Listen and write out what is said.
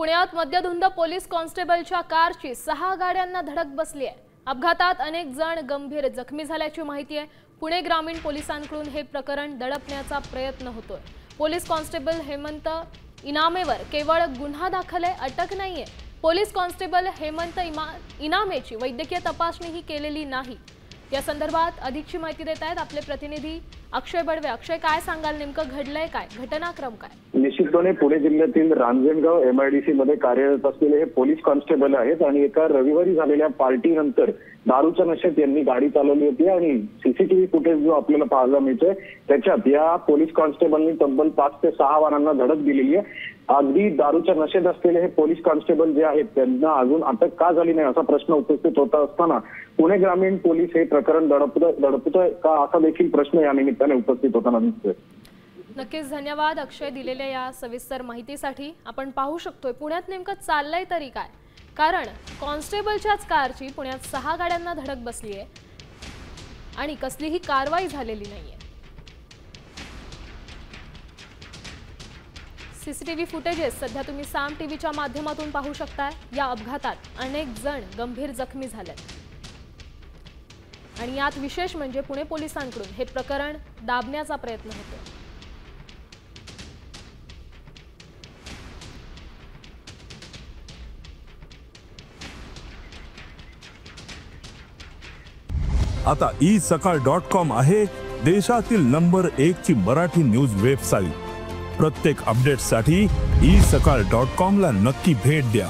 पुण्यात मद्यधुंद पोलीस कॉन्स्टेबलच्या कारची 6 गाड्यांना धडक बसली आहे। अपघातात अनेक जण गंभीर जखमी झाल्याची माहिती आहे। पुणे ग्रामीण पोलिसांकडून हे प्रकरण दडपण्याचा प्रयत्न होतोय। पोलीस कॉन्स्टेबल हेमंत इनामेवर केवळ गुन्हा दाखल आहे, अटक नाहीये। पोलीस कॉन्स्टेबल हेमंत इनामेची वैद्यकीय तपासणीही केलेली नाही। या संदर्भात अधिकची माहिती देत आहेत आपले प्रतिनिधी अक्षय बडवे। अक्षय, काय सांगाल, नेमकं घडलंय काय, घटनाक्रम काय? निश्चितपणे पुणे जिल्ह्यातील रांजणगाव एमआयडीसी मध्ये कार्यरत असलेले हे पोलीस कॉन्स्टेबल आहेत आणि एका रविवारी झालेल्या पार्टीनंतर दारूच्या नशेत यांनी गाडी चालवली होती आणि सीसीटीव्ही फुटेज जो आपल्याला पाहायला मिळतोय त्याच्यात या पोलीस कॉन्स्टेबलनी तब्बल 5 ते 6 वाहनांना धडक दिलेली आहे। अगदी दारूच्या नशेत असलेले हे पोलीस कॉन्स्टेबल जे आहेत त्यांना अजून अटक का झाली नाही असा प्रश्न उपस्थित होत असताना पुणे ग्रामीण पोलीस हे प्रकरण दडपतोय का असा देखील प्रश्न या निमित्ताने उपस्थित होताना दिसतोय। नक्कीच धन्यवाद अक्षय दिलेल्या या सविस्तर माहितीसाठी। आपण पाहू शकतोय पुण्यात नेमकं चाललंय तरी काय, कारण कॉन्स्टेबलच्याच कारची पुण्यात 6 गाड्यांना धडक बसली आहे आणि कसलीही कारवाई झालेली नाहीये। सीसीटीव्ही फुटेजेस सध्या तुम्ही साम टीव्हीच्या माध्यमातून पाहू शकताय। या अपघातात अनेक जण गंभीर जखमी झालेत आणि यात विशेष म्हणजे पुणे पोलिसांकडून हे प्रकरण दाबण्याचा प्रयत्न होतो। आता isakal.com आहे देशातील नंबर 1 ची मराठी न्यूज वेबसाईट। प्रत्येक अपडेटसाठी isakal.com ला नक्की भेट द्या।